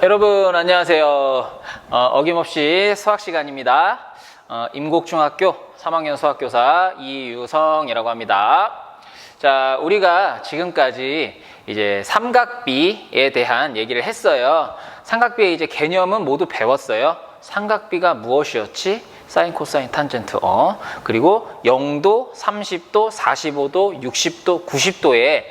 여러분 안녕하세요. 어김없이 수학 시간입니다. 임곡중학교 3학년 수학교사 이유성이라고 합니다. 자, 우리가 지금까지 이제 삼각비에 대한 얘기를 했어요. 삼각비의 이제 개념은 모두 배웠어요. 삼각비가 무엇이었지? 사인, 코사인, 탄젠트, 그리고 0도, 30도, 45도, 60도, 90도의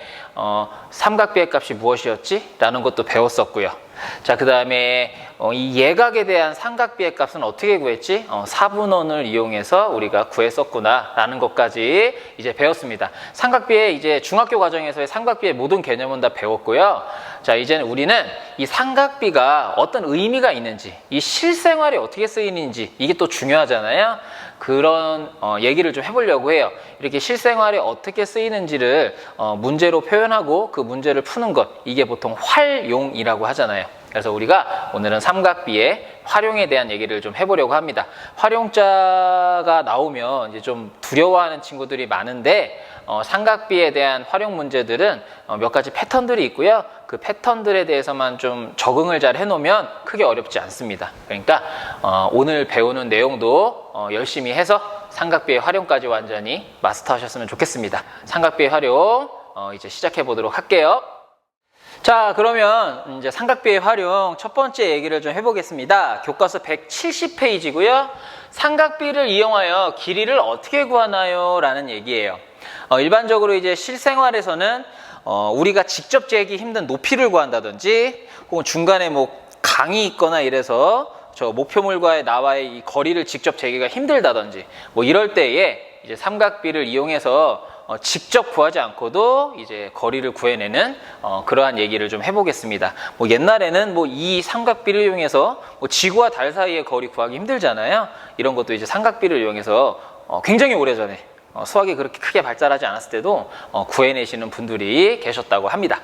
삼각비의 값이 무엇이었지? 라는 것도 배웠었고요. 자, 그 다음에 이 예각에 대한 삼각비의 값은 어떻게 구했지? 4분원을 이용해서 우리가 구했었구나 라는 것까지 이제 배웠습니다. 삼각비의 이제 중학교 과정에서의 삼각비의 모든 개념은 다 배웠고요. 자, 이제는 우리는 이 삼각비가 어떤 의미가 있는지, 이 실생활에 어떻게 쓰이는지, 이게 또 중요하잖아요. 그런 얘기를 좀 해보려고 해요. 이렇게 실생활에 어떻게 쓰이는지를 문제로 표현하고 그 문제를 푸는 것, 이게 보통 활용이라고 하잖아요. 그래서 우리가 오늘은 삼각비의 활용에 대한 얘기를 좀 해보려고 합니다. 활용자가 나오면 이제 좀 두려워하는 친구들이 많은데 삼각비에 대한 활용 문제들은 몇 가지 패턴들이 있고요. 그 패턴들에 대해서만 좀 적응을 잘 해놓으면 크게 어렵지 않습니다. 그러니까 오늘 배우는 내용도 열심히 해서 삼각비의 활용까지 완전히 마스터하셨으면 좋겠습니다. 삼각비의 활용 이제 시작해 보도록 할게요. 자, 그러면 이제 삼각비의 활용 첫 번째 얘기를 좀 해보겠습니다. 교과서 170페이지고요. 삼각비를 이용하여 길이를 어떻게 구하나요? 라는 얘기예요. 일반적으로 이제 실생활에서는 우리가 직접 재기 힘든 높이를 구한다든지 혹은 중간에 뭐 강이 있거나 이래서 저 목표물과의 나와의 이 거리를 직접 재기가 힘들다든지 뭐 이럴 때에 이제 삼각비를 이용해서 직접 구하지 않고도 이제 거리를 구해내는 그러한 얘기를 좀 해보겠습니다. 뭐 옛날에는 뭐 이 삼각비를 이용해서 뭐 지구와 달 사이의 거리 구하기 힘들잖아요. 이런 것도 이제 삼각비를 이용해서 굉장히 오래전에 수학이 그렇게 크게 발달하지 않았을 때도 구해내시는 분들이 계셨다고 합니다.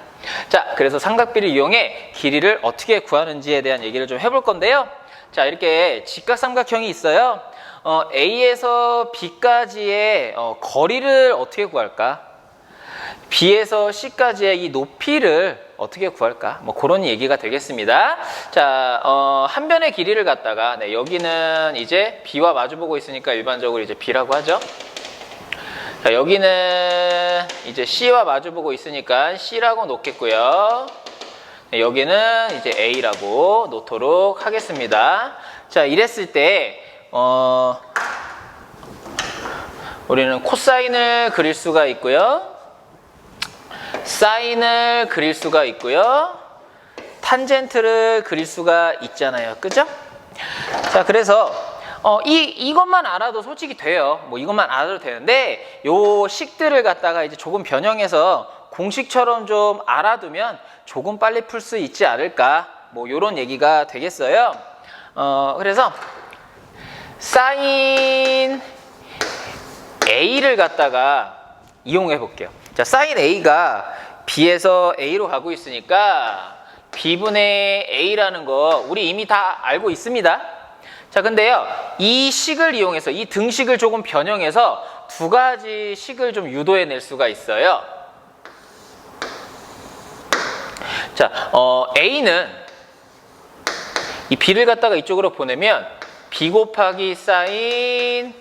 자, 그래서 삼각비를 이용해 길이를 어떻게 구하는지에 대한 얘기를 좀 해볼 건데요. 자, 이렇게 직각삼각형이 있어요. A에서 B까지의 거리를 어떻게 구할까? B에서 C까지의 이 높이를 어떻게 구할까? 뭐 그런 얘기가 되겠습니다. 자, 한 변의 길이를 갖다가 여기는 이제 B와 마주보고 있으니까 일반적으로 이제 B라고 하죠. 자, 여기는 이제 C와 마주보고 있으니까 C라고 놓겠고요. 여기는 이제 A라고 놓도록 하겠습니다. 자, 이랬을 때 우리는 코사인을 그릴 수가 있고요. 사인을 그릴 수가 있고요. 탄젠트를 그릴 수가 있잖아요. 그죠? 자, 그래서 이것만 알아도 솔직히 돼요. 뭐 이것만 알아도 되는데 요 식들을 갖다가 이제 조금 변형해서 공식처럼 좀 알아두면 조금 빨리 풀 수 있지 않을까, 뭐 요런 얘기가 되겠어요. 그래서 사인 A를 갖다가 이용해 볼게요. 자, 사인 A가 B에서 A로 가고 있으니까 B분의 A라는 거 우리 이미 다 알고 있습니다. 자, 근데요, 이 식을 이용해서 이 등식을 조금 변형해서 두 가지 식을 좀 유도해 낼 수가 있어요. 자, A는 이 B를 갖다가 이쪽으로 보내면 B 곱하기 사인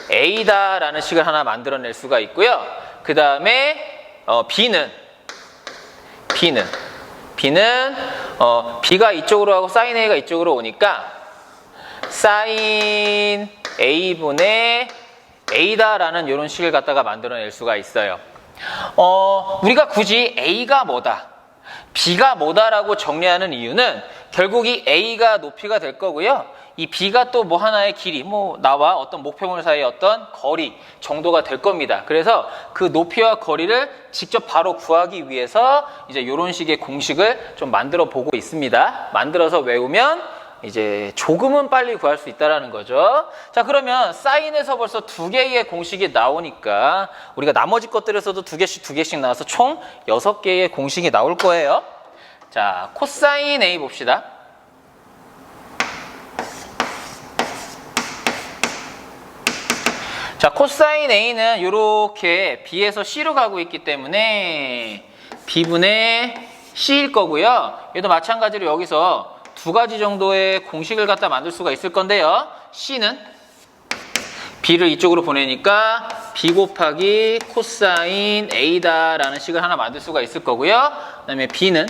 A다 라는 식을 하나 만들어낼 수가 있고요. 그 다음에 B는 B가 이쪽으로 하고 사인 A가 이쪽으로 오니까 사인 A분의 A다 라는 이런 식을 갖다가 만들어낼 수가 있어요. 우리가 굳이 A가 뭐다, B가 뭐다라고 정리하는 이유는 결국 이 A가 높이가 될 거고요. 이 B가 또 뭐 하나의 길이, 뭐 나와 어떤 목표물 사이의 어떤 거리 정도가 될 겁니다. 그래서 그 높이와 거리를 직접 바로 구하기 위해서 이제 이런 식의 공식을 좀 만들어 보고 있습니다. 만들어서 외우면 이제 조금은 빨리 구할 수 있다는 거죠. 자, 그러면 사인에서 벌써 두 개의 공식이 나오니까 우리가 나머지 것들에서도 두 개씩 나와서 총 6개의 공식이 나올 거예요. 자, 코사인 A 봅시다. 자, 코사인 A는 이렇게 B에서 C로 가고 있기 때문에 B분의 C일 거고요. 얘도 마찬가지로 여기서 두 가지 정도의 공식을 갖다 만들 수가 있을 건데요. C는 B를 이쪽으로 보내니까 B 곱하기 코사인 A다라는 식을 하나 만들 수가 있을 거고요. 그 다음에 B는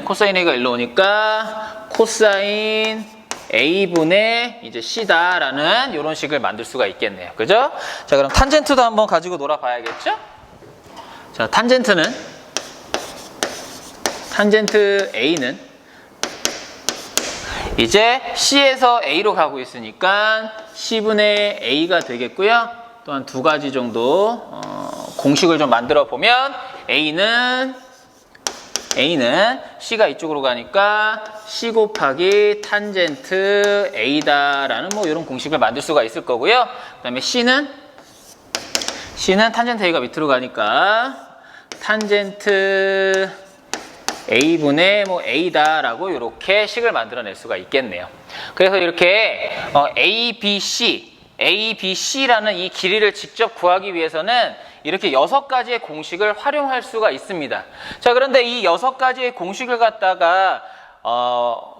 코사인 A가 일로 오니까 코사인 A분의 이제 C다라는 이런 식을 만들 수가 있겠네요. 그죠? 자, 그럼 탄젠트도 한번 가지고 놀아봐야겠죠? 자, 탄젠트 A는 이제 C에서 A로 가고 있으니까 C분의 A가 되겠고요. 또한 두 가지 정도 공식을 좀 만들어 보면 A는 C가 이쪽으로 가니까 C 곱하기 탄젠트 A다라는 뭐 이런 공식을 만들 수가 있을 거고요. 그 다음에 C는 탄젠트 A가 밑으로 가니까 탄젠트 A분의 뭐 A다라고 이렇게 식을 만들어낼 수가 있겠네요. 그래서 이렇게 ABC라는 이 길이를 직접 구하기 위해서는 이렇게 6가지의 공식을 활용할 수가 있습니다. 자, 그런데 이 6가지의 공식을 갖다가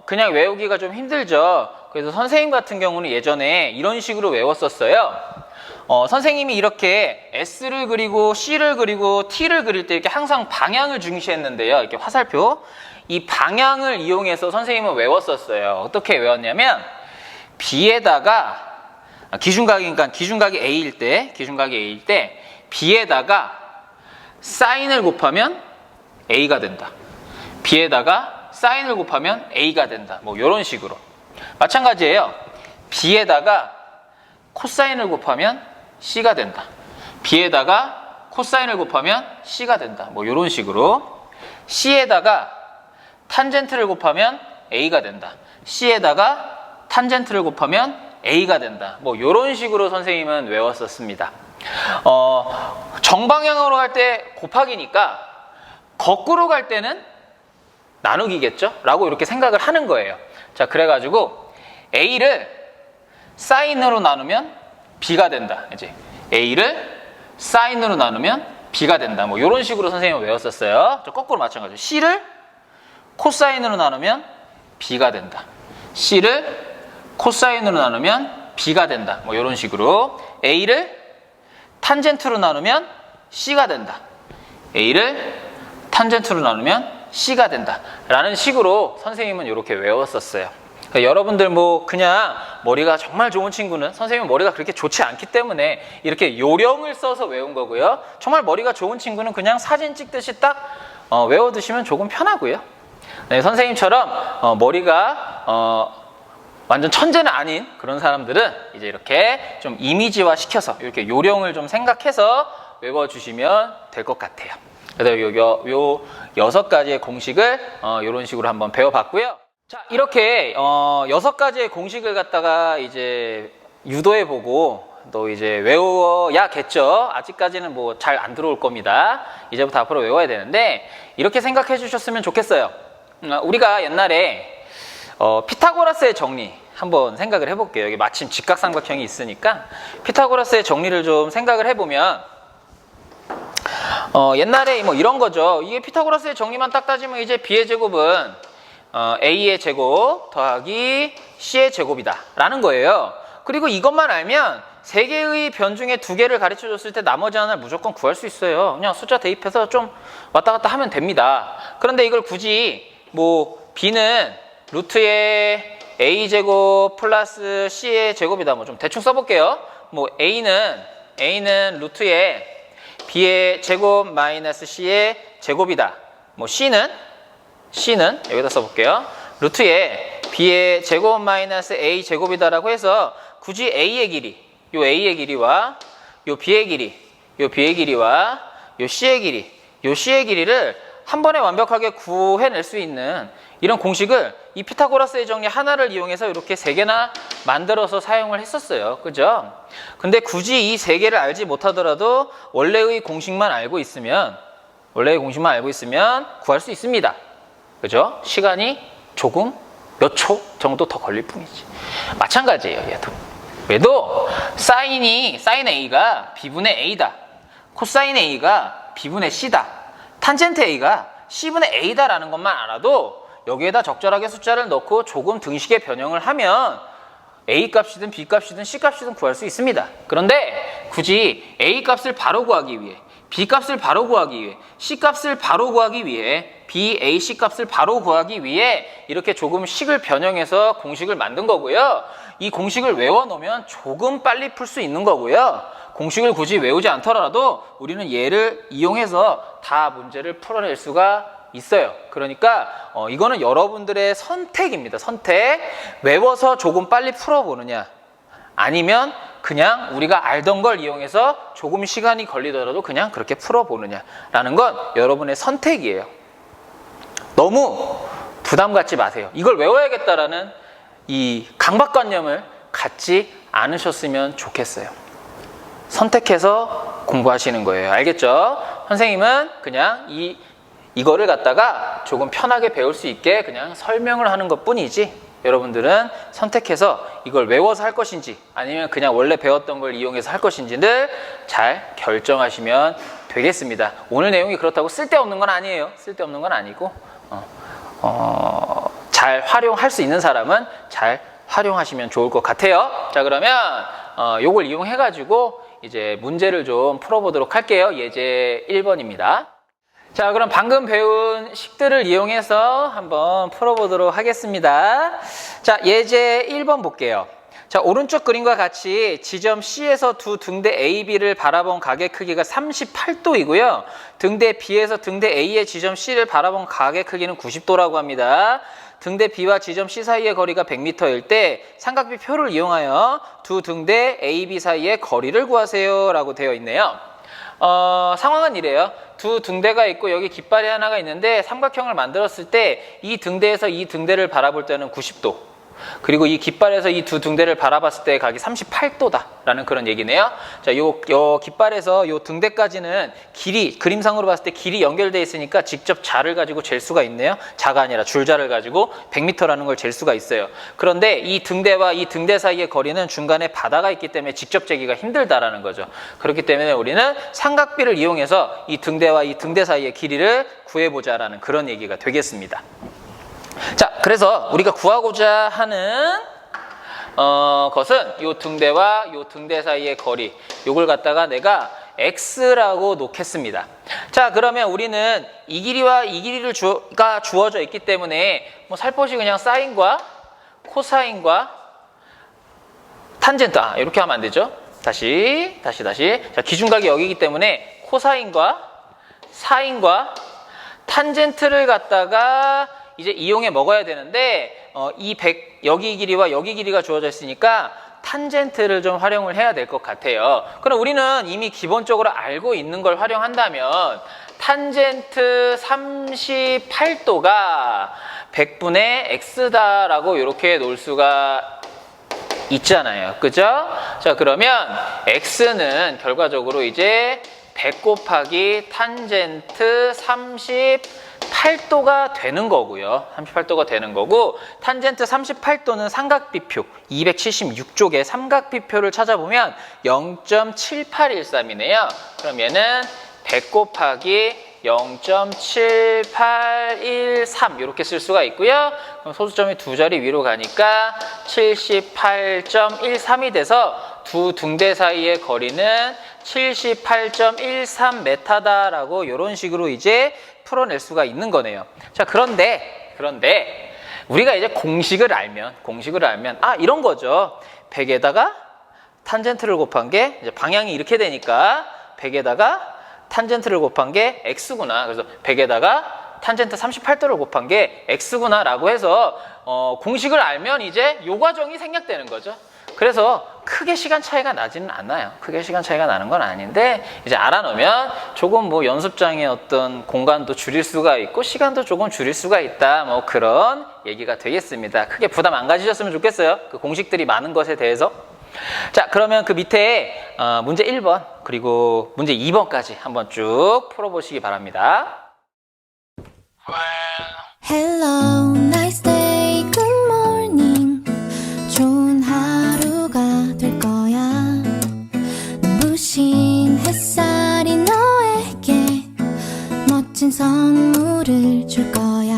그냥 외우기가 좀 힘들죠. 그래서 선생님 같은 경우는 예전에 이런 식으로 외웠었어요. 선생님이 이렇게 S를 그리고 C를 그리고 T를 그릴 때 이렇게 항상 방향을 중시했는데요. 이렇게 화살표. 이 방향을 이용해서 선생님은 외웠었어요. 어떻게 외웠냐면 B에다가 기준각이 A일 때 B에다가 사인을 곱하면 A가 된다. B에다가 사인을 곱하면 A가 된다. 뭐 이런 식으로. 마찬가지예요. B에다가 코사인을 곱하면 C가 된다. B에다가 코사인을 곱하면 C가 된다. 뭐 이런 식으로. C에다가 탄젠트를 곱하면 A가 된다. C에다가 탄젠트를 곱하면 A가 된다. 뭐 이런 식으로 선생님은 외웠었습니다. 정방향으로 갈 때 곱하기니까 거꾸로 갈 때는 나누기겠죠? 라고 이렇게 생각을 하는 거예요. 자, 그래가지고 A를 사인으로 나누면 B가 된다. 이제 A를 사인으로 나누면 B가 된다. 뭐 이런 식으로 선생님은 외웠었어요. 저 거꾸로 마찬가지로 C를 코사인으로 나누면 B가 된다. C를 코사인으로 나누면 B가 된다. 뭐 이런 식으로 A를 탄젠트로 나누면 C가 된다. A를 탄젠트로 나누면 C가 된다. 라는 식으로 선생님은 이렇게 외웠었어요. 그러니까 여러분들 뭐 그냥 머리가 정말 좋은 친구는 선생님은 머리가 그렇게 좋지 않기 때문에 이렇게 요령을 써서 외운 거고요. 정말 머리가 좋은 친구는 그냥 사진 찍듯이 딱 외워두시면 조금 편하고요. 네, 선생님처럼 머리가 완전 천재는 아닌 그런 사람들은 이제 이렇게 좀 이미지화 시켜서 이렇게 요령을 좀 생각해서 외워주시면 될 것 같아요. 그래서 요 6가지의 공식을 이런 식으로 한번 배워봤고요. 자, 이렇게 6가지의 공식을 갖다가 이제 유도해보고 또 이제 외워야겠죠. 아직까지는 뭐 잘 안 들어올 겁니다. 이제부터 앞으로 외워야 되는데 이렇게 생각해 주셨으면 좋겠어요. 우리가 옛날에 피타고라스의 정리 한번 생각을 해볼게요. 여기 마침 직각삼각형이 있으니까 피타고라스의 정리를 좀 생각을 해보면 옛날에 뭐 이런 거죠. 이게 피타고라스의 정리만 딱 따지면 이제 B의 제곱은 A의 제곱 더하기 C의 제곱이다 라는 거예요. 그리고 이것만 알면 3개의 변 중에 2개를 가르쳐 줬을 때 나머지 하나를 무조건 구할 수 있어요. 그냥 숫자 대입해서 좀 왔다 갔다 하면 됩니다. 그런데 이걸 굳이 뭐 B는 루트의 A제곱 플러스 C의 제곱이다. 뭐 좀 대충 써볼게요. 뭐 A는 루트의 B의 제곱 마이너스 C의 제곱이다. 뭐 C는 여기다 써볼게요. 루트의 B의 제곱 마이너스 A 제곱이다라고 해서 굳이 A의 길이, 요 A의 길이와 요 B의 길이, 요 B의 길이와 요 C의 길이, 요 C의 길이를 한 번에 완벽하게 구해낼 수 있는 이런 공식을 이 피타고라스의 정리 하나를 이용해서 이렇게 3개나 만들어서 사용을 했었어요. 그죠? 근데 굳이 이 3개를 알지 못하더라도 원래의 공식만 알고 있으면 구할 수 있습니다. 그죠? 시간이 조금 몇 초 정도 더 걸릴 뿐이지. 마찬가지예요, 얘도 사인 A가 B분의 A다. 코사인 A가 B분의 C다. 탄젠트 A가 C분의 A다라는 것만 알아도 여기에다 적절하게 숫자를 넣고 조금 등식의 변형을 하면 A 값이든 B 값이든 C 값이든 구할 수 있습니다. 그런데 굳이 A 값을 바로 구하기 위해, B 값을 바로 구하기 위해, C 값을 바로 구하기 위해, B, A, C 값을 바로 구하기 위해 이렇게 조금 식을 변형해서 공식을 만든 거고요. 이 공식을 외워놓으면 조금 빨리 풀 수 있는 거고요. 공식을 굳이 외우지 않더라도 우리는 얘를 이용해서 다 문제를 풀어낼 수가 있어요. 그러니까 이거는 여러분들의 선택입니다. 선택. 외워서 조금 빨리 풀어보느냐, 아니면 그냥 우리가 알던 걸 이용해서 조금 시간이 걸리더라도 그냥 그렇게 풀어보느냐라는 건 여러분의 선택이에요. 너무 부담 갖지 마세요. 이걸 외워야겠다라는 이 강박관념을 갖지 않으셨으면 좋겠어요. 선택해서 공부하시는 거예요. 알겠죠? 선생님은 그냥 이거를 갖다가 조금 편하게 배울 수 있게 그냥 설명을 하는 것 뿐이지, 여러분들은 선택해서 이걸 외워서 할 것인지 아니면 그냥 원래 배웠던 걸 이용해서 할 것인지를 잘 결정하시면 되겠습니다. 오늘 내용이 그렇다고 쓸데없는 건 아니에요. 쓸데없는 건 아니고 잘 활용할 수 있는 사람은 잘 활용하시면 좋을 것 같아요. 자, 그러면 요걸 이용해 가지고 이제 문제를 좀 풀어보도록 할게요. 예제 1번입니다. 자, 그럼 방금 배운 식들을 이용해서 한번 풀어보도록 하겠습니다. 자, 예제 1번 볼게요. 자, 오른쪽 그림과 같이 지점 C에서 두 등대 A, B를 바라본 각의 크기가 38도이고요. 등대 B에서 등대 A의 지점 C를 바라본 각의 크기는 90도라고 합니다. 등대 B와 지점 C 사이의 거리가 100m일 때 삼각비 표를 이용하여 두 등대 A, B 사이의 거리를 구하세요 라고 되어 있네요. 상황은 이래요. 두 등대가 있고 여기 깃발이 하나가 있는데 삼각형을 만들었을 때 이 등대에서 이 등대를 바라볼 때는 90도, 그리고 이 깃발에서 이 두 등대를 바라봤을 때 각이 38도다라는 그런 얘기네요. 자, 요 깃발에서 요 등대까지는 길이, 그림상으로 봤을 때 길이 연결되어 있으니까 직접 자를 가지고 잴 수가 있네요. 자가 아니라 줄자를 가지고 100m라는 걸 잴 수가 있어요. 그런데 이 등대와 이 등대 사이의 거리는 중간에 바다가 있기 때문에 직접 재기가 힘들다라는 거죠. 그렇기 때문에 우리는 삼각비를 이용해서 이 등대와 이 등대 사이의 길이를 구해보자라는 그런 얘기가 되겠습니다. 자, 그래서 우리가 구하고자 하는 것은 요 등대와 요 등대 사이의 거리, 요걸 갖다가 내가 x라고 놓겠습니다. 자, 그러면 우리는 이 길이와 이 길이가 주어져 있기 때문에 뭐 살포시 그냥 사인과 코사인과 탄젠트, 이렇게 하면 안 되죠. 다시. 자, 기준각이 여기이기 때문에 코사인과 사인과 탄젠트를 갖다가 이제 이용해 먹어야 되는데 여기 길이와 여기 길이가 주어져 있으니까 탄젠트를 좀 활용을 해야 될 것 같아요. 그럼 우리는 이미 기본적으로 알고 있는 걸 활용한다면 탄젠트 38도가 100분의 x다라고 이렇게 놓을 수가 있잖아요. 그죠? 자, 그러면 x는 결과적으로 이제 100 곱하기 탄젠트 38도가 되는 거고요. 38도가 되는 거고, 탄젠트 38도는 삼각비표 276쪽의 삼각비표를 찾아보면 0.7813이네요. 그럼 얘는 100 곱하기 0.7813 이렇게 쓸 수가 있고요. 그럼 소수점이 두 자리 위로 가니까 78.13이 돼서 두 등대 사이의 거리는 78.13m다라고 이런 식으로 이제 풀어낼 수가 있는 거네요. 자, 그런데 우리가 이제 공식을 알면 이런 거죠. 100에다가 탄젠트를 곱한 게 이제 방향이 이렇게 되니까 100에다가 탄젠트를 곱한 게 x구나. 그래서 100에다가 탄젠트 38도를 곱한 게 x구나 라고 해서 공식을 알면 이제 요 과정이 생략되는 거죠. 그래서 크게 시간 차이가 나지는 않아요. 크게 시간 차이가 나는 건 아닌데, 이제 알아놓으면 조금 뭐 연습장의 어떤 공간도 줄일 수가 있고 시간도 조금 줄일 수가 있다, 뭐 그런 얘기가 되겠습니다. 크게 부담 안 가지셨으면 좋겠어요. 그 공식들이 많은 것에 대해서. 자, 그러면 그 밑에 문제 1번 그리고 문제 2번까지 한번 쭉 풀어보시기 바랍니다. Hello, nice day, good morning. 좋은 하루가 될 거야. 눈부신 햇살이 너에게 멋진 선물을 줄 거야.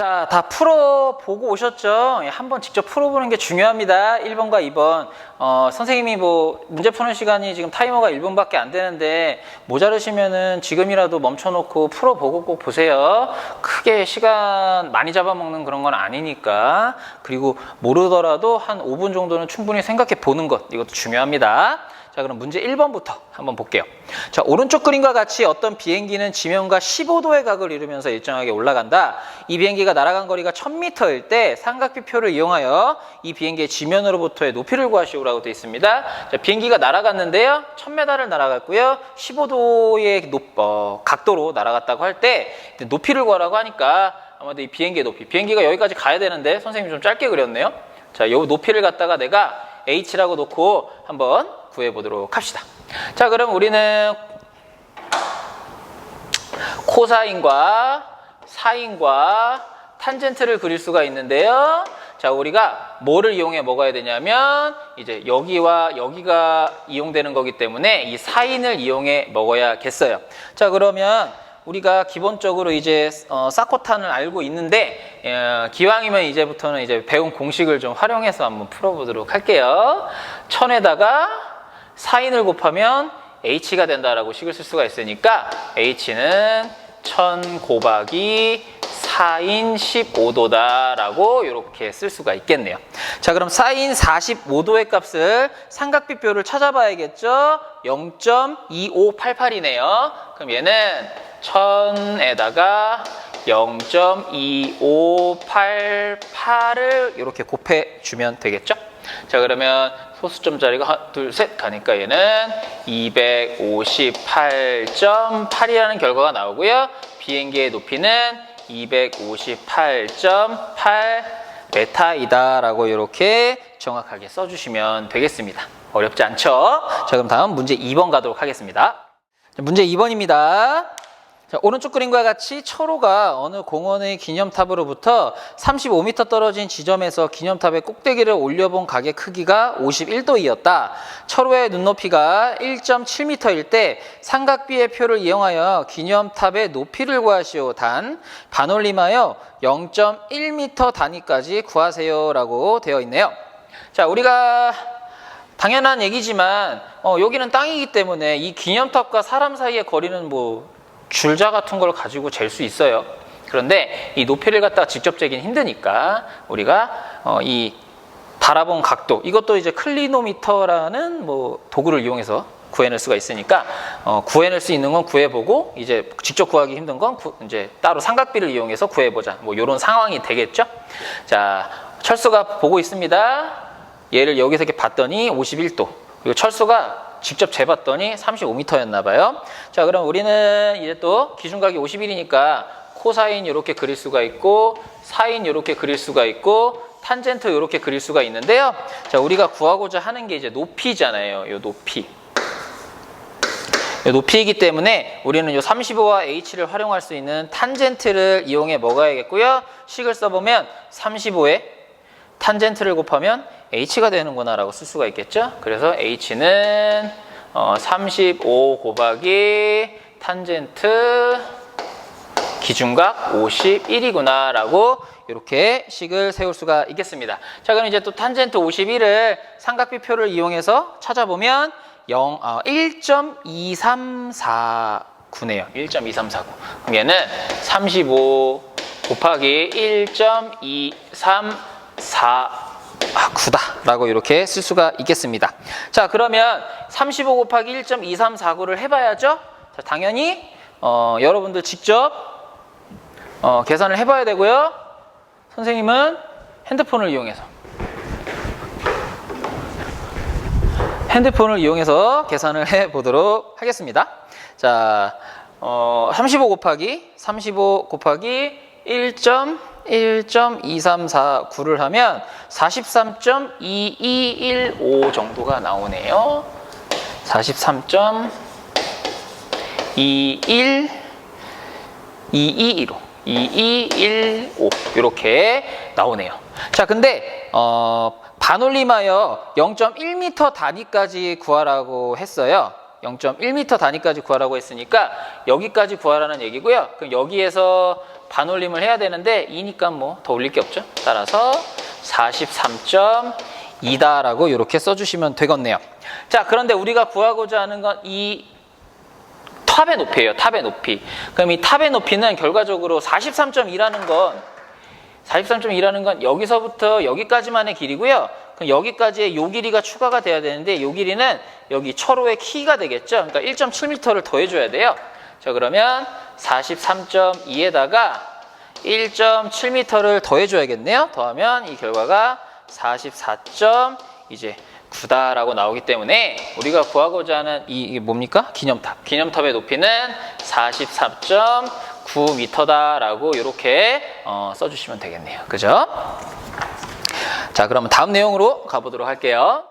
자, 다 풀어보고 오셨죠? 예, 한번 직접 풀어보는 게 중요합니다. 1번과 2번. 선생님이 뭐 문제 푸는 시간이 지금 타이머가 1분밖에 안 되는데 모자르시면은 지금이라도 멈춰놓고 풀어보고 꼭 보세요. 크게 시간 많이 잡아먹는 그런 건 아니니까. 그리고 모르더라도 한 5분 정도는 충분히 생각해 보는 것, 이것도 중요합니다. 자, 그럼 문제 1번부터 한번 볼게요. 자, 오른쪽 그림과 같이 어떤 비행기는 지면과 15도의 각을 이루면서 일정하게 올라간다. 이 비행기가 날아간 거리가 1000m일 때 삼각비표를 이용하여 이 비행기의 지면으로부터의 높이를 구하시오라고 되어 있습니다. 자, 비행기가 날아갔는데요. 1000m를 날아갔고요. 15도의 각도로 날아갔다고 할 때 높이를 구하라고 하니까 아마도 이 비행기의 높이. 비행기가 여기까지 가야 되는데 선생님이 좀 짧게 그렸네요. 자, 요 높이를 갖다가 내가 h라고 놓고 한번 구해보도록 합시다. 자, 그럼 우리는 코사인과 사인과 탄젠트를 그릴 수가 있는데요. 자, 우리가 뭐를 이용해 먹어야 되냐면 이제 여기와 여기가 이용되는 거기 때문에 이 사인을 이용해 먹어야겠어요. 자, 그러면 우리가 기본적으로 이제 사코탄을 알고 있는데 기왕이면 이제부터는 이제 배운 공식을 좀 활용해서 한번 풀어보도록 할게요. 1000에다가 사인을 곱하면 h가 된다라고 식을 쓸 수가 있으니까 h는 1000 곱하기 사인 15도다라고 이렇게 쓸 수가 있겠네요. 자, 그럼 사인 45도의 값을 삼각비표를 찾아봐야겠죠. 0.2588이네요. 그럼 얘는 1000에다가 0.2588을 이렇게 곱해주면 되겠죠. 자, 그러면 소수점 자리가 하나, 둘, 셋 가니까 얘는 258.8이라는 결과가 나오고요. 비행기의 높이는 258.8 메타이다라고 이렇게 정확하게 써주시면 되겠습니다. 어렵지 않죠? 자, 그럼 다음 문제 2번 가도록 하겠습니다. 자, 문제 2번입니다. 자, 오른쪽 그림과 같이 철호가 어느 공원의 기념탑으로부터 35m 떨어진 지점에서 기념탑의 꼭대기를 올려본 각의 크기가 51도이었다. 철호의 눈높이가 1.7m일 때 삼각비의 표를 이용하여 기념탑의 높이를 구하시오. 단 반올림하여 0.1m 단위까지 구하세요 라고 되어 있네요. 자, 우리가 당연한 얘기지만 여기는 땅이기 때문에 이 기념탑과 사람 사이의 거리는 뭐 줄자 같은 걸 가지고 잴 수 있어요. 그런데 이 높이를 갖다가 직접 재긴 힘드니까 우리가 이 바라본 각도, 이것도 이제 클리노미터라는 뭐 도구를 이용해서 구해낼 수가 있으니까 구해낼 수 있는 건 구해보고 이제 직접 구하기 힘든 건 이제 따로 삼각비를 이용해서 구해보자. 뭐 이런 상황이 되겠죠. 자, 철수가 보고 있습니다. 얘를 여기서 이렇게 봤더니 51도. 그리고 철수가 직접 재봤더니 35m였나 봐요. 자, 그럼 우리는 이제 또 기준각이 51이니까 코사인 이렇게 그릴 수가 있고 사인 이렇게 그릴 수가 있고 탄젠트 이렇게 그릴 수가 있는데요. 자, 우리가 구하고자 하는 게 이제 높이잖아요. 요 높이. 요 높이이기 때문에 우리는 요 35와 h를 활용할 수 있는 탄젠트를 이용해 먹어야겠고요. 식을 써보면 35에 탄젠트를 곱하면 h가 되는구나 라고 쓸 수가 있겠죠. 그래서 h는 35 곱하기 탄젠트 기준각 51이구나 라고 이렇게 식을 세울 수가 있겠습니다. 자, 그럼 이제 또 탄젠트 51을 삼각비표를 이용해서 찾아보면 1.2349네요. 1.2349. 그럼 얘는 35 곱하기 1.234 9다 라고 이렇게 쓸 수가 있겠습니다. 자, 그러면 35 곱하기 1.2349를 해봐야죠. 자, 당연히 여러분들 직접 계산을 해봐야 되고요. 선생님은 핸드폰을 이용해서 계산을 해보도록 하겠습니다. 자, 35 곱하기 1.2349를 하면 43.2215 정도가 나오네요. 43.2215 이렇게 나오네요. 자, 근데 반올림하여 0.1m 단위까지 구하라고 했어요. 0.1m 단위까지 구하라고 했으니까 여기까지 구하라는 얘기고요. 그럼 여기에서 반올림을 해야 되는데 2니까 뭐 더 올릴 게 없죠. 따라서 43.2다라고 이렇게 써주시면 되겠네요. 자, 그런데 우리가 구하고자 하는 건 이 탑의 높이예요. 탑의 높이. 그럼 이 탑의 높이는 결과적으로 43.2라는 건 여기서부터 여기까지만의 길이고요. 그럼 여기까지의 요 길이가 추가가 돼야 되는데 요 길이는 여기 철호의 키가 되겠죠. 그러니까 1.7m를 더해줘야 돼요. 자, 그러면 43.2에다가 1.7m를 더해줘야겠네요. 더하면 이 결과가 44.9다라고 나오기 때문에 우리가 구하고자 하는 이게 뭡니까? 기념탑. 기념탑의 높이는 44.9m다라고 이렇게 써주시면 되겠네요. 그죠? 자, 그러면 다음 내용으로 가보도록 할게요.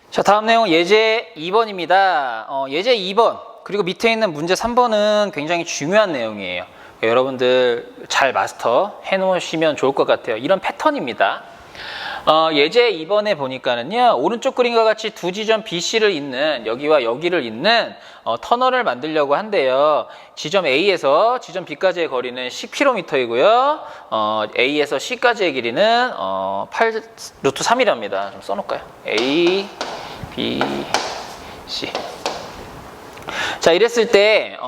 자, 다음 내용은 예제 2번입니다. 예제 2번 그리고 밑에 있는 문제 3번은 굉장히 중요한 내용이에요. 여러분들 잘 마스터 해 놓으시면 좋을 것 같아요. 이런 패턴입니다. 예제 2번에 보니까는요, 오른쪽 그림과 같이 두 지점 BC를 잇는 여기와 여기를 잇는 터널을 만들려고 한대요. 지점 A에서 지점 B까지의 거리는 10km이고요. A에서 C까지의 길이는 8√3이랍니다. 좀 써놓을까요? A, B, C. 자, 이랬을 때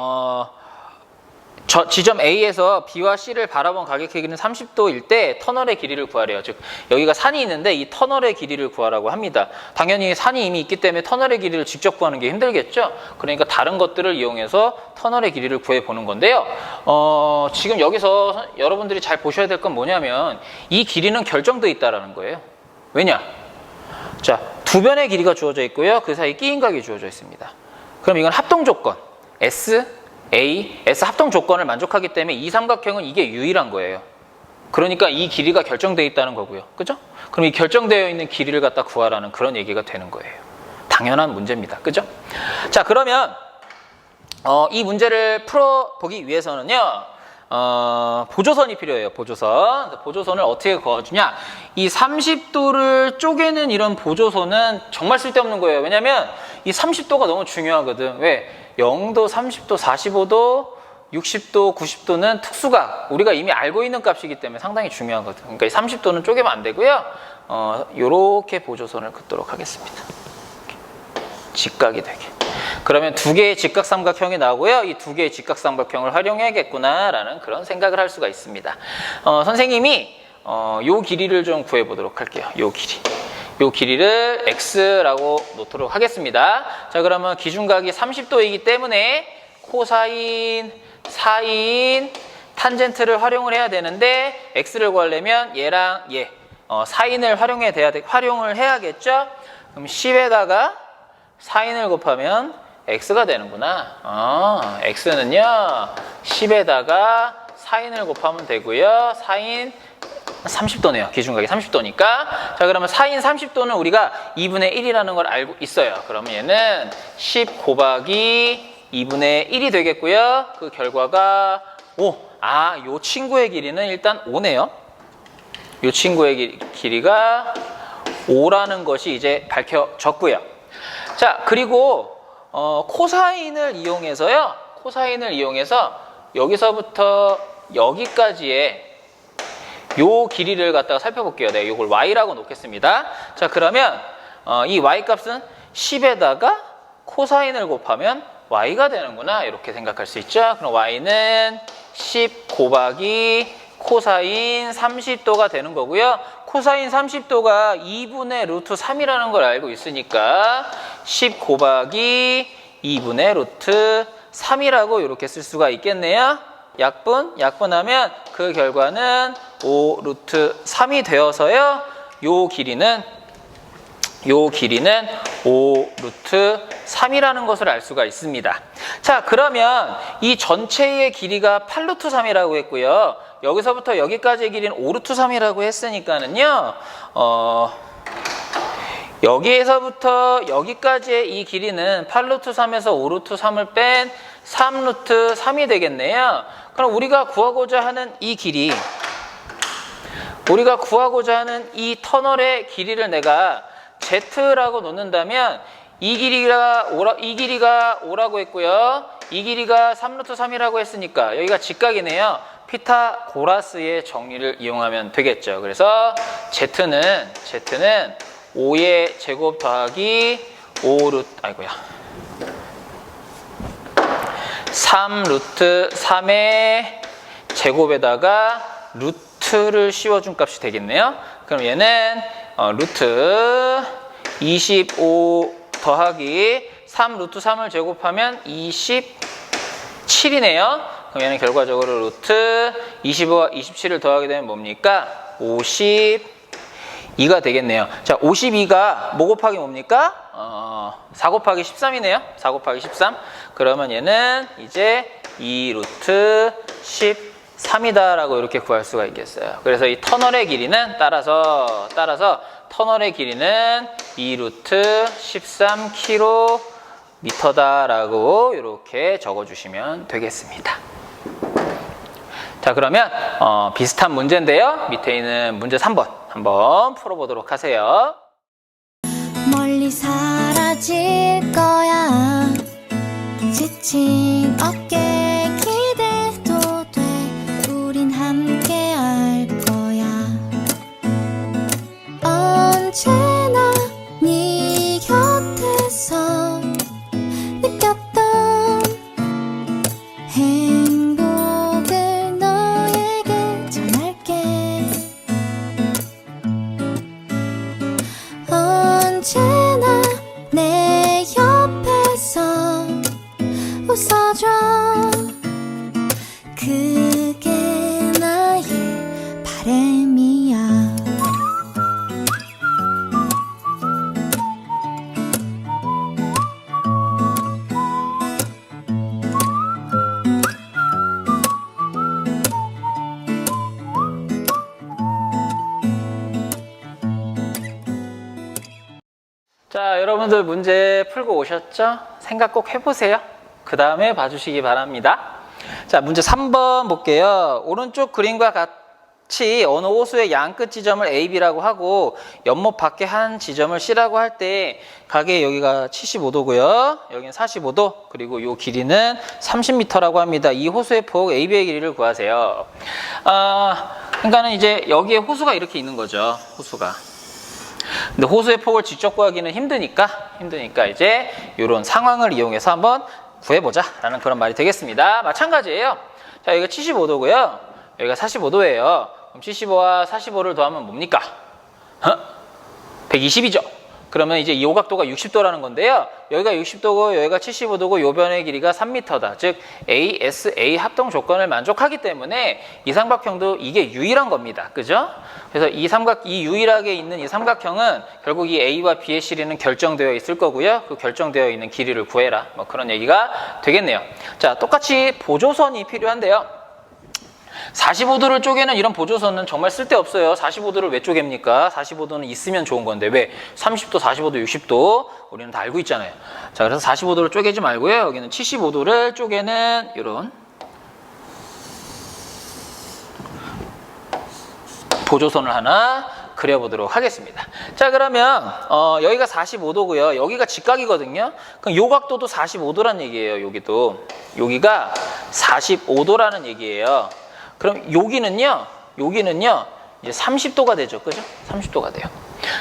지점 A에서 B와 C를 바라본 가격의 길이는 30도일 때 터널의 길이를 구하래요. 즉 여기가 산이 있는데 이 터널의 길이를 구하라고 합니다. 당연히 산이 이미 있기 때문에 터널의 길이를 직접 구하는 게 힘들겠죠. 그러니까 다른 것들을 이용해서 터널의 길이를 구해보는 건데요. 지금 여기서 여러분들이 잘 보셔야 될 건 뭐냐면 이 길이는 결정되어 있다는 거예요. 왜냐? 자, 두 변의 길이가 주어져 있고요. 그 사이 끼인각이 주어져 있습니다. 그럼 이건 합동 조건 S, A, S 합동 조건을 만족하기 때문에 이 삼각형은 이게 유일한 거예요. 그러니까 이 길이가 결정되어 있다는 거고요. 그죠? 그럼 이 결정되어 있는 길이를 갖다 구하라는 그런 얘기가 되는 거예요. 당연한 문제입니다. 그죠? 자, 그러면 이 문제를 풀어보기 위해서는요, 보조선이 필요해요. 보조선. 보조선을 어떻게 그어주냐? 이 30도를 쪼개는 이런 보조선은 정말 쓸데없는 거예요. 왜냐면 이 30도가 너무 중요하거든. 왜? 0도, 30도, 45도, 60도, 90도는 특수각. 우리가 이미 알고 있는 값이기 때문에 상당히 중요하거든. 그러니까 이 30도는 쪼개면 안 되고요. 요렇게 보조선을 긋도록 하겠습니다. 직각이 되게. 그러면 두 개의 직각삼각형이 나오고요. 이 두 개의 직각삼각형을 활용해야겠구나라는 그런 생각을 할 수가 있습니다. 선생님이 요 길이를 좀 구해보도록 할게요. 요 길이. 요 길이를 x라고 놓도록 하겠습니다. 자, 그러면 기준각이 30도이기 때문에 코사인, 사인, 탄젠트를 활용을 해야 되는데 x를 구하려면 얘랑 얘, 사인을 활용을 해야겠죠? 그럼 10에다가 사인을 곱하면 x가 되는구나. x는요 10에다가 사인을 곱하면 되고요. 사인 30도네요. 기준각이 30도니까. 자, 그러면 사인 30도는 우리가 2분의 1이라는 걸 알고 있어요. 그러면 얘는 10 곱하기 2분의 1이 되겠고요. 그 결과가 5. 요 친구의 길이는 일단 5네요. 요 친구의 길이가 5라는 것이 이제 밝혀졌고요. 자, 그리고 코사인을 이용해서요. 코사인을 이용해서 여기서부터 여기까지의 요 길이를 갖다가 살펴볼게요. 네, 이걸 y라고 놓겠습니다. 자, 그러면 이 y 값은 10에다가 코사인을 곱하면 y가 되는구나. 이렇게 생각할 수 있죠. 그럼 y는 10 곱하기 코사인 30도가 되는 거고요. 코사인 30도가 2분의 루트 3이라는 걸 알고 있으니까 10 곱하기 2분의 루트 3이라고 이렇게 쓸 수가 있겠네요. 약분하면 그 결과는 5 루트 3이 되어서요. 요 길이는 5 루트 3이라는 것을 알 수가 있습니다. 자, 그러면 이 전체의 길이가 8 루트 3이라고 했고요. 여기서부터 여기까지의 길이는 5 루트 3이라고 했으니까는요. 여기에서부터 여기까지의 이 길이는 8 루트 3에서 5 루트 3을 뺀 3 루트 3이 되겠네요. 그럼 우리가 구하고자 하는 이 길이, 우리가 구하고자 하는 이 터널의 길이를 내가 Z라고 놓는다면 이 길이가 5라고 했고요. 이 길이가 3루트 3이라고 했으니까 여기가 직각이네요. 피타고라스의 정리를 이용하면 되겠죠. 그래서 Z는 5의 제곱 더하기 3루트 3의 제곱에다가 루트를 씌워준 값이 되겠네요. 그럼 얘는 루트 25 더하기 3루트 3을 제곱하면 27이네요. 그럼 얘는 결과적으로 루트 25와 27을 더하게 되면 뭡니까? 52가 되겠네요. 자, 52가 뭐 곱하기 뭡니까? 4 곱하기 13이네요. 4 곱하기 13. 그러면 얘는 이제 2루트 13이다 라고 이렇게 구할 수가 있겠어요. 그래서 이 터널의 길이는 따라서 터널의 길이는 2루트 13km다 라고 이렇게 적어주시면 되겠습니다. 자, 그러면 비슷한 문제인데요. 밑에 있는 문제 3번 한번 풀어보도록 하세요. 멀리 사라질 거야. 지친 어깨 기대도 돼. 우린 함께 할 거야. 언제나 네 곁에서 느꼈던 행복을 너에게 전할게. 언제나 내 옆에서 웃어줘. 그게 나의 바람이야. 자, 여러분들 문제 풀고 오셨죠? 생각 꼭 해보세요. 그 다음에 봐주시기 바랍니다. 자, 문제 3번 볼게요. 오른쪽 그림과 같이 어느 호수의 양끝 지점을 A, B라고 하고 연못 밖에 한 지점을 C라고 할 때 각의 여기가 75도고요. 여기는 45도, 그리고 이 길이는 30m라고 합니다. 이 호수의 폭 A, B의 길이를 구하세요. 그러니까는 이제 여기에 호수가 이렇게 있는 거죠. 호수가. 근데 호수의 폭을 직접 구하기는 힘드니까 이제 이런 상황을 이용해서 한번 구해보자 라는 그런 말이 되겠습니다. 마찬가지예요. 자, 여기가 75도고요. 여기가 45도예요. 그럼 75와 45를 더하면 뭡니까? 120이죠. 그러면 이제 이 오각도가 60도라는 건데요. 여기가 60도고 여기가 75도고 요 변의 길이가 3m다. 즉 ASA 합동 조건을 만족하기 때문에 이 삼각형도 이게 유일한 겁니다. 그죠? 그래서 이 유일하게 있는 이 삼각형은 결국 이 A와 B의 실이는 결정되어 있을 거고요. 그 결정되어 있는 길이를 구해라. 뭐 그런 얘기가 되겠네요. 자, 똑같이 보조선이 필요한데요. 45도를 쪼개는 이런 보조선은 정말 쓸데없어요. 45도를 왜 쪼갭니까? 45도는 있으면 좋은 건데 왜? 30도, 45도, 60도 우리는 다 알고 있잖아요. 자, 그래서 45도를 쪼개지 말고요. 여기는 75도를 쪼개는 이런 보조선을 하나 그려보도록 하겠습니다. 자, 그러면 여기가 45도고요. 여기가 직각이거든요. 그럼 요 각도도 45도란 얘기예요. 여기가 45도라는 얘기예요. 그럼 여기는요 이제 30도가 되죠. 그죠? 30도가 돼요.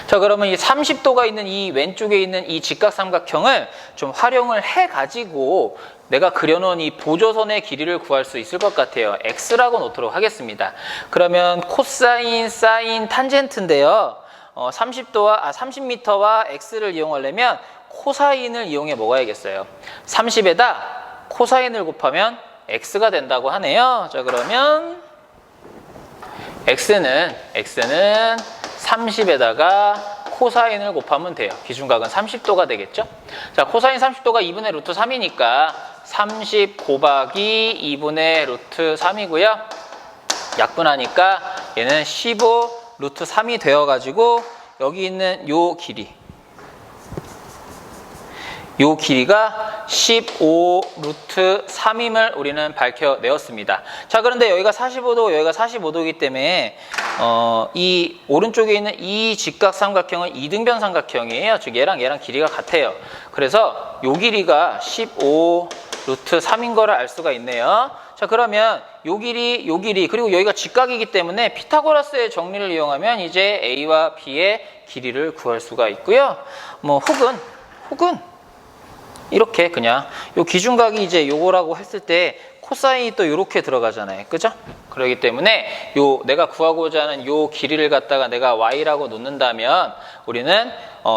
자, 그러면 이 30도가 있는 이 왼쪽에 있는 이 직각삼각형을 좀 활용을 해가지고 내가 그려놓은 이 보조선의 길이를 구할 수 있을 것 같아요. X라고 놓도록 하겠습니다. 그러면 코사인, 사인, 탄젠트인데요. 30m와 X를 이용하려면 코사인을 이용해 먹어야겠어요. 30에다 코사인을 곱하면 X가 된다고 하네요. 자, 그러면 X는 30에다가 코사인을 곱하면 돼요. 기준각은 30도가 되겠죠. 자, 코사인 30도가 2분의 루트 3이니까 30 곱하기 2분의 루트 3이고요. 약분하니까 얘는 15 루트 3이 되어가지고 여기 있는 요 길이 요 길이가 15 루트 3임을 우리는 밝혀내었습니다. 자, 그런데 여기가 45도, 여기가 45도이기 때문에 이 오른쪽에 있는 이 직각 삼각형은 이등변 삼각형이에요. 즉 얘랑 길이가 같아요. 그래서 요 길이가 15 루트 3인 거를 알 수가 있네요. 자, 그러면 요 길이, 그리고 여기가 직각이기 때문에 피타고라스의 정리를 이용하면 이제 A와 B의 길이를 구할 수가 있고요. 뭐 혹은 이렇게 그냥 요 기준각이 이제 요거라고 했을 때 코사인이 또 요렇게 들어가잖아요. 그죠? 그렇기 때문에 요 내가 구하고자 하는 요 길이를 갖다가 내가 y라고 놓는다면 우리는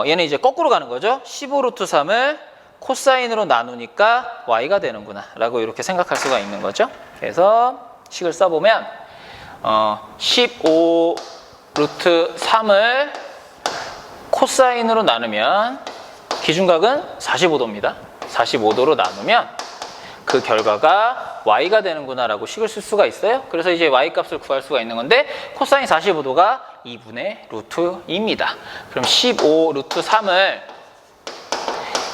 얘는 이제 거꾸로 가는 거죠. 15 루트 3을 코사인으로 나누니까 y가 되는구나 라고 이렇게 생각할 수가 있는 거죠. 그래서 식을 써보면 15 루트 3을 코사인으로 나누면 기준각은 45도입니다. 45도로 나누면 그 결과가 y가 되는구나 라고 식을 쓸 수가 있어요. 그래서 이제 y 값을 구할 수가 있는 건데 코사인 45도가 2분의 루트 2입니다. 그럼 15 루트 3을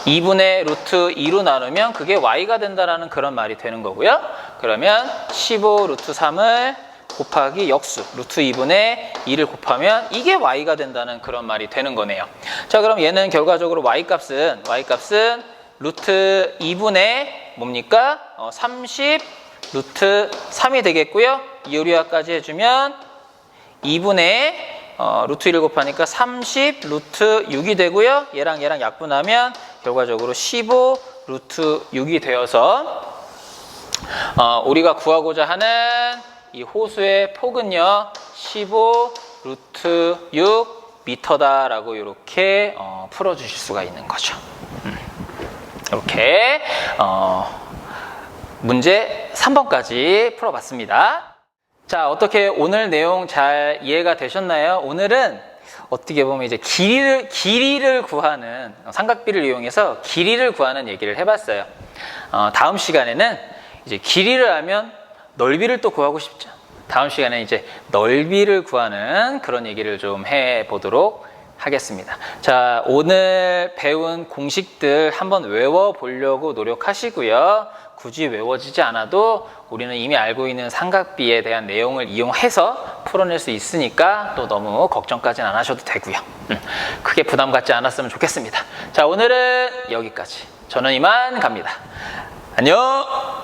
2분의 루트 2로 나누면 그게 y가 된다라는 그런 말이 되는 거고요. 그러면 15 루트 3을 곱하기 역수 루트 2분의 2를 곱하면 이게 y가 된다는 그런 말이 되는 거네요. 자, 그럼 얘는 결과적으로 y값은 루트 2분의 뭡니까? 30 루트 3이 되겠고요. 이요리화까지 해주면 2분의 루트 1을 곱하니까 30 루트 6이 되고요. 얘랑 약분하면 결과적으로 15 루트 6이 되어서 우리가 구하고자 하는 이 호수의 폭은요 15 루트 6 미터다라고 이렇게 풀어주실 수가 있는 거죠. 이렇게 문제 3번까지 풀어봤습니다. 자, 어떻게 오늘 내용 잘 이해가 되셨나요? 오늘은 어떻게 보면 이제 길이를 구하는 삼각비를 이용해서 길이를 구하는 얘기를 해봤어요. 다음 시간에는 이제 길이를 알면 넓이를 또 구하고 싶죠. 다음 시간에 이제 넓이를 구하는 그런 얘기를 좀 해보도록 하겠습니다. 자, 오늘 배운 공식들 한번 외워보려고 노력하시고요. 굳이 외워지지 않아도 우리는 이미 알고 있는 삼각비에 대한 내용을 이용해서 풀어낼 수 있으니까 또 너무 걱정까지는 안 하셔도 되고요. 크게 부담 갖지 않았으면 좋겠습니다. 자, 오늘은 여기까지. 저는 이만 갑니다. 안녕!